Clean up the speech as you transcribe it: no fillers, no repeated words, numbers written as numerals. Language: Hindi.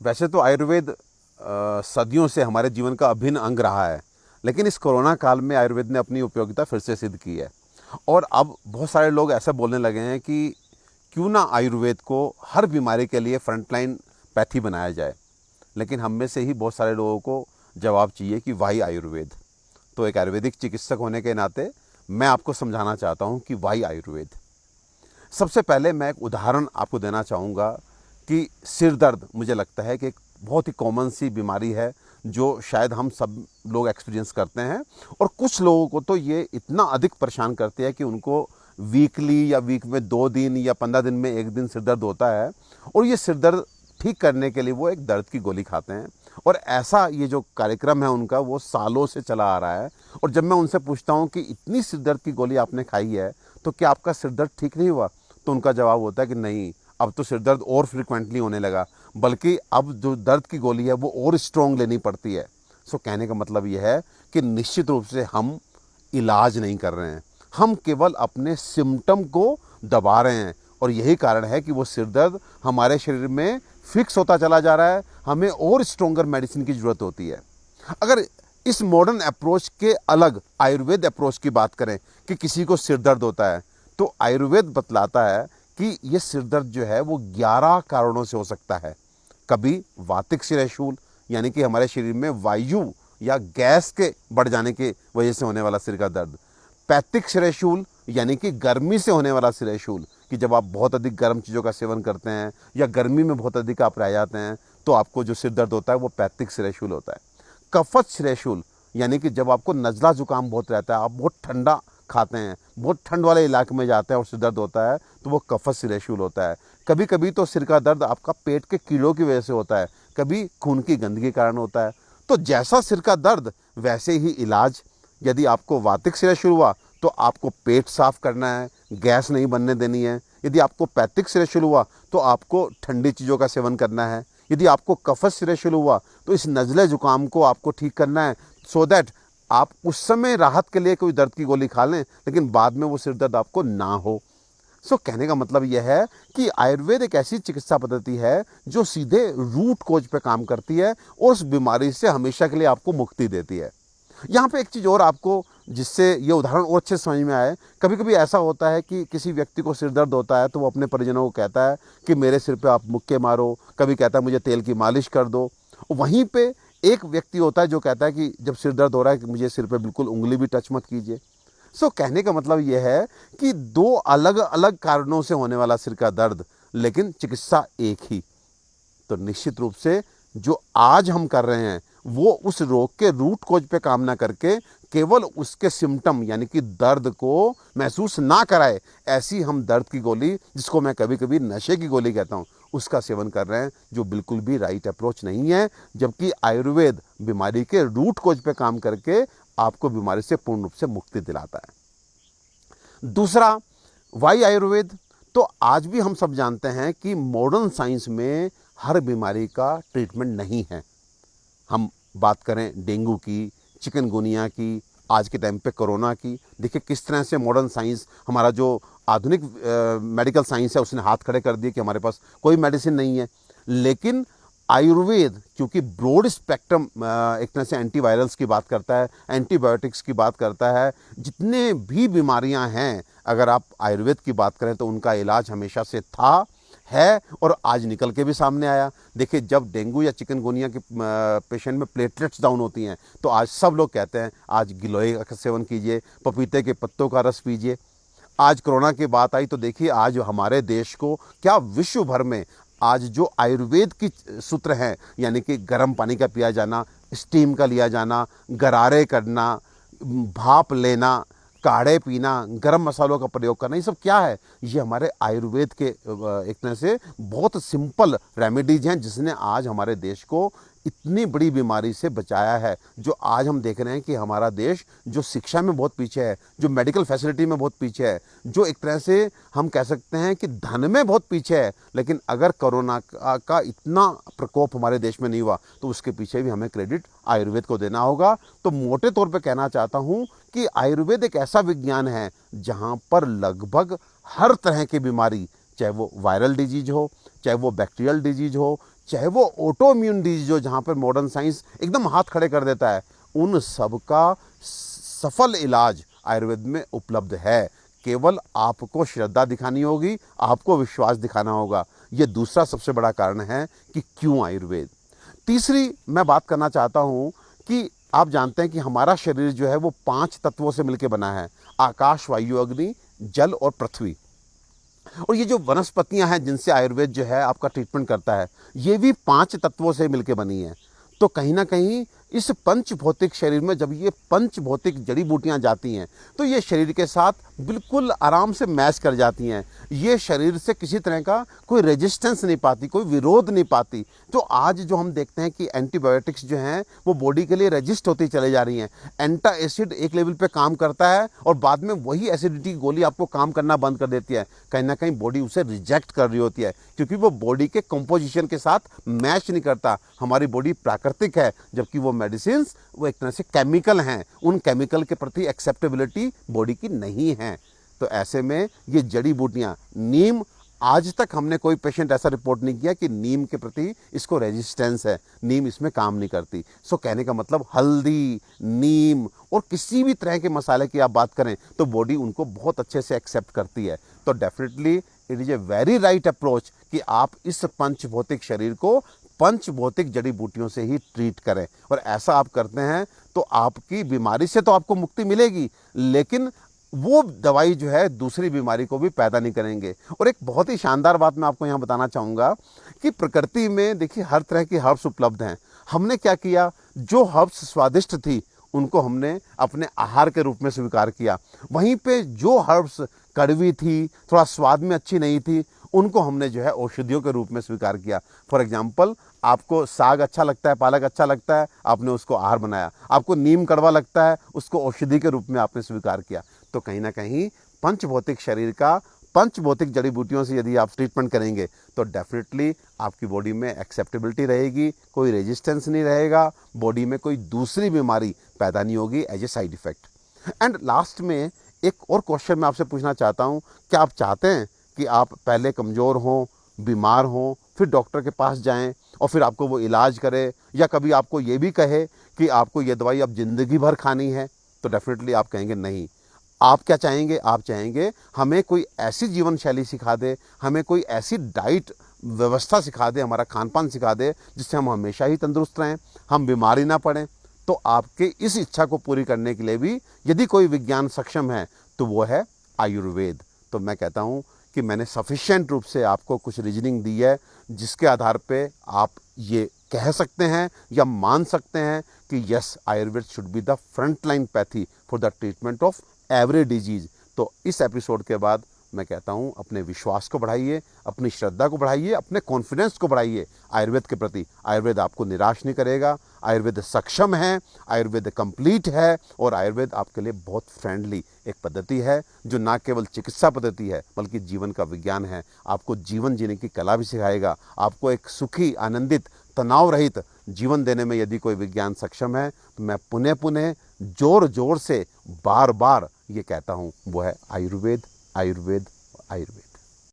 वैसे तो आयुर्वेद सदियों से हमारे जीवन का अभिन्न अंग रहा है, लेकिन इस कोरोना काल में आयुर्वेद ने अपनी उपयोगिता फिर से सिद्ध की है। और अब बहुत सारे लोग ऐसा बोलने लगे हैं कि क्यों ना आयुर्वेद को हर बीमारी के लिए फ्रंटलाइन पैथी बनाया जाए। लेकिन हम में से ही बहुत सारे लोगों को जवाब चाहिए कि वाई आयुर्वेद। तो एक आयुर्वेदिक चिकित्सक होने के नाते मैं आपको समझाना चाहता हूँ कि वाई आयुर्वेद। सबसे पहले मैं एक उदाहरण आपको देना चाहूँगा कि सिर दर्द मुझे लगता है कि एक बहुत ही कॉमन सी बीमारी है जो शायद हम सब लोग एक्सपीरियंस करते हैं। और कुछ लोगों को तो ये इतना अधिक परेशान करती है कि उनको वीकली या वीक में 2 दिन या 15 दिन में 1 दिन सिर दर्द होता है। और ये सिर दर्द ठीक करने के लिए वो एक दर्द की गोली खाते हैं। और ऐसा ये जो कार्यक्रम है उनका वो सालों से चला आ रहा है। और जब मैं उनसे पूछता हूँ कि इतनी सिर दर्द की गोली आपने खाई है तो क्या आपका सिर दर्द ठीक नहीं हुआ, तो उनका जवाब होता है कि नहीं, अब तो सिर दर्द और फ्रिक्वेंटली होने लगा, बल्कि अब जो दर्द की गोली है वो और स्ट्रॉन्ग लेनी पड़ती है। सो कहने का मतलब यह है कि निश्चित रूप से हम इलाज नहीं कर रहे हैं, हम केवल अपने सिम्टम को दबा रहे हैं। और यही कारण है कि वो सिर दर्द हमारे शरीर में फिक्स होता चला जा रहा है, हमें और स्ट्रॉन्गर मेडिसिन की ज़रूरत होती है। अगर इस मॉडर्न अप्रोच के अलग आयुर्वेद अप्रोच की बात करें कि किसी को सिर दर्द होता है, तो आयुर्वेद बतलाता है कि ये सिर दर्द जो है वो 11 कारणों से हो सकता है। कभी वातिक सिरशूल यानी कि हमारे शरीर में वायु या गैस के बढ़ जाने की वजह से होने वाला सिर का दर्द। पैथिक सिरशूल यानी कि गर्मी से होने वाला सिरशूल, कि जब आप बहुत अधिक गर्म चीज़ों का सेवन करते हैं या गर्मी में बहुत अधिक आप रह जाते हैं तो आपको जो सिर दर्द होता है वो पैथिक सिरशूल होता है। कफत सिरशूल यानी कि जब आपको नज़ला जुकाम बहुत रहता है, आप बहुत ठंडा खाते हैं, बहुत ठंड वाले इलाके में जाते हैं और सिर दर्द होता है, तो वो कफत सिरशूल होता है। कभी कभी तो सिर का दर्द आपका पेट के कीड़ों की वजह से होता है, कभी खून की गंदगी के कारण होता है। तो जैसा सिर का दर्द वैसे ही इलाज। यदि आपको वातिक सिरशूल हुआ तो आपको पेट साफ करना है, गैस नहीं बनने देनी है। यदि आपको पैथिक सिरशूल हुआ तो आपको ठंडी चीज़ों का सेवन करना है। यदि आपको कफत सिरशूल हुआ तो इस नज़ले जुकाम को आपको ठीक करना है, सो दैट आप उस समय राहत के लिए कोई दर्द की गोली खा लें लेकिन बाद में वो सिर दर्द आपको ना हो। सो कहने का मतलब यह है कि आयुर्वेद एक ऐसी चिकित्सा पद्धति है जो सीधे रूट कोज पे काम करती है और उस बीमारी से हमेशा के लिए आपको मुक्ति देती है। यहाँ पे एक चीज़ और आपको, जिससे ये उदाहरण और अच्छे समझ में आए, कभी कभी ऐसा होता है कि किसी व्यक्ति को सिर दर्द होता है तो वो अपने परिजनों को कहता है कि मेरे सिर पे आप मुक्के मारो, कभी कहता है मुझे तेल की मालिश कर दो। वहीं पे एक व्यक्ति होता है जो कहता है कि जब सिर दर्द हो रहा है कि मुझे सिर पे बिल्कुल उंगली भी टच मत कीजिए। सो कहने का मतलब यह है कि दो अलग अलग कारणों से होने वाला सिर का दर्द, लेकिन चिकित्सा एक ही। तो निश्चित रूप से जो आज हम कर रहे हैं वो उस रोग के रूट कोज पे काम ना करके केवल उसके सिम्टम यानी कि दर्द को महसूस ना कराए, ऐसी हम दर्द की गोली, जिसको मैं कभी कभी नशे की गोली कहता हूँ, उसका सेवन कर रहे हैं, जो बिल्कुल भी राइट अप्रोच नहीं है। जबकि आयुर्वेद बीमारी के रूट कोज पे काम करके आपको बीमारी से पूर्ण रूप से मुक्ति दिलाता है। दूसरा, वाई आयुर्वेद। तो आज भी हम सब जानते हैं कि मॉडर्न साइंस में हर बीमारी का ट्रीटमेंट नहीं है। हम बात करें डेंगू की, चिकनगुनिया की, आज के टाइम पे कोरोना की, देखिए किस तरह से मॉडर्न साइंस, हमारा जो आधुनिक मेडिकल साइंस है, उसने हाथ खड़े कर दिए कि हमारे पास कोई मेडिसिन नहीं है। लेकिन आयुर्वेद क्योंकि ब्रॉड स्पेक्ट्रम एक तरह से एंटीवायरल्स की बात करता है, एंटीबायोटिक्स की बात करता है, जितने भी बीमारियां हैं अगर आप आयुर्वेद की बात करें तो उनका इलाज हमेशा से था, है और आज निकल के भी सामने आया। देखिए जब डेंगू या चिकनगुनिया के पेशेंट में प्लेटलेट्स डाउन होती हैं तो आज सब लोग कहते हैं आज गिलोय का सेवन कीजिए, पपीते के पत्तों का रस पीजिए। आज कोरोना की बात आई तो देखिए आज हमारे देश को क्या विश्व भर में आज जो आयुर्वेद की सूत्र हैं, यानी कि गर्म पानी का पिया जाना, स्टीम का लिया जाना, गरारे करना, भाप लेना, काढ़े पीना, गरम मसालों का प्रयोग करना, ये सब क्या है? ये हमारे आयुर्वेद के एक तरह से बहुत सिंपल रेमेडीज हैं जिसने आज हमारे देश को इतनी बड़ी बीमारी से बचाया है। जो आज हम देख रहे हैं कि हमारा देश जो शिक्षा में बहुत पीछे है, जो मेडिकल फैसिलिटी में बहुत पीछे है, जो एक तरह से हम कह सकते हैं कि धन में बहुत पीछे है, लेकिन अगर कोरोना का इतना प्रकोप हमारे देश में नहीं हुआ तो उसके पीछे भी हमें क्रेडिट आयुर्वेद को देना होगा। तो मोटे तौर पे कहना चाहता हूँ कि आयुर्वेद एक ऐसा विज्ञान है जहाँ पर लगभग हर तरह की बीमारी, चाहे वो वायरल डिजीज हो, चाहे वो बैक्टीरियल डिजीज हो, चाहे वो ऑटो इम्यून डिजीज हो जहाँ पर मॉडर्न साइंस एकदम हाथ खड़े कर देता है, उन सब का सफल इलाज आयुर्वेद में उपलब्ध है। केवल आपको श्रद्धा दिखानी होगी, आपको विश्वास दिखाना होगा। ये दूसरा सबसे बड़ा कारण है कि क्यों आयुर्वेद। तीसरी मैं बात करना चाहता हूँ कि आप जानते हैं कि हमारा शरीर जो है वो 5 तत्वों से मिलकर बना है, आकाश, वायु, अग्नि, जल और पृथ्वी। और ये जो वनस्पतियां हैं जिनसे आयुर्वेद जो है आपका ट्रीटमेंट करता है, ये भी 5 तत्वों से मिलकर बनी है। तो कहीं ना कहीं इस पंच भौतिक शरीर में जब ये पंच भौतिक जड़ी बूटियां जाती हैं तो ये शरीर के साथ बिल्कुल आराम से मैच कर जाती हैं। ये शरीर से किसी तरह का कोई रेजिस्टेंस नहीं पाती, कोई विरोध नहीं पाती। तो आज जो हम देखते हैं कि एंटीबायोटिक्स जो हैं वो बॉडी के लिए रेजिस्ट होती चले जा रही हैं। एंटा एसिड एक लेवल पे काम करता है और बाद में वही एसिडिटी की गोली आपको काम करना बंद कर देती है। कहीं ना कहीं बॉडी उसे रिजेक्ट कर रही होती है क्योंकि वो बॉडी के कंपोजिशन के साथ मैच नहीं करता। हमारी बॉडी प्राकृतिक है जबकि वो मेडिसिन वो एक तरह से केमिकल हैं, उन केमिकल के प्रति एक्सेप्टेबिलिटी बॉडी की नहीं है। तो ऐसे में ये जड़ी बूटियां, नीम, आज तक हमने कोई पेशेंट ऐसा रिपोर्ट नहीं किया कि नीम के प्रति इसको रेजिस्टेंस है, नीम इसमें काम नहीं करती। सो कहने का मतलब हल्दी, नीम और किसी भी तरह के मसाले की आप बात करें तो बॉडी उनको बहुत अच्छे से एक्सेप्ट करती है। तो definitely it is a very right approach कि आप इस पंच भौतिक शरीर को पंच भौतिक जड़ी बूटियों से ही ट्रीट करें। और ऐसा आप करते हैं तो आपकी बीमारी से तो आपको मुक्ति मिलेगी, लेकिन वो दवाई जो है दूसरी बीमारी को भी पैदा नहीं करेंगे। और एक बहुत ही शानदार बात मैं आपको यहाँ बताना चाहूँगा कि प्रकृति में देखिए हर तरह की हर्ब्स उपलब्ध हैं। हमने क्या किया, जो हर्ब्स स्वादिष्ट थी उनको हमने अपने आहार के रूप में स्वीकार किया। वहीं पे जो हर्ब्स कड़वी थी, थोड़ा स्वाद में अच्छी नहीं थी, उनको हमने जो है औषधियों के रूप में स्वीकार किया। फॉर एग्जाम्पल, आपको साग अच्छा लगता है, पालक अच्छा लगता है, आपने उसको आहार बनाया। आपको नीम कड़वा लगता है, उसको औषधि के रूप में आपने स्वीकार किया। तो कहीं ना कहीं पंचभौतिक शरीर का पंचभौतिक जड़ी बूटियों से यदि आप ट्रीटमेंट करेंगे तो डेफिनेटली आपकी बॉडी में एक्सेप्टेबिलिटी रहेगी, कोई रेजिस्टेंस नहीं रहेगा, बॉडी में कोई दूसरी बीमारी पैदा नहीं होगी as a side effect. And last में एक और क्वेश्चन मैं आपसे पूछना चाहता हूँ, क्या आप चाहते हैं कि आप पहले कमज़ोर हों, बीमार हों, फिर डॉक्टर के पास जाएं और फिर आपको वो इलाज करे, या कभी आपको ये भी कहे कि आपको ये दवाई अब ज़िंदगी भर खानी है? तो डेफिनेटली आप कहेंगे नहीं। आप क्या चाहेंगे? आप चाहेंगे हमें कोई ऐसी जीवन शैली सिखा दे, हमें कोई ऐसी डाइट व्यवस्था सिखा दे, हमारा खान पान सिखा दे जिससे हम हमेशा ही तंदुरुस्त रहें, हम बीमारी ना पड़ें। तो आपके इस इच्छा को पूरी करने के लिए भी यदि कोई विज्ञान सक्षम है तो वो है आयुर्वेद। तो मैं कहता हूँ कि मैंने सफिशिएंट रूप से आपको कुछ रीजनिंग दी है जिसके आधार पे आप ये कह सकते हैं या मान सकते हैं कि yes, Ayurveda should be the front line pathy for the treatment of every disease. तो इस एपिसोड के बाद मैं कहता हूँ अपने विश्वास को बढ़ाइए, अपनी श्रद्धा को बढ़ाइए, अपने कॉन्फिडेंस को बढ़ाइए आयुर्वेद के प्रति। आयुर्वेद आपको निराश नहीं करेगा, आयुर्वेद सक्षम है, आयुर्वेद कंप्लीट है और आयुर्वेद आपके लिए बहुत फ्रेंडली एक पद्धति है जो ना केवल चिकित्सा पद्धति है बल्कि जीवन का विज्ञान है। आपको जीवन जीने की कला भी सिखाएगा। आपको एक सुखी, आनंदित, तनाव रहित जीवन देने में यदि कोई विज्ञान सक्षम है तो मैं पुनः पुनः जोर जोर से बार बार ये कहता हूँ, वो है आयुर्वेद, आयुर्वेद, आयुर्वेद।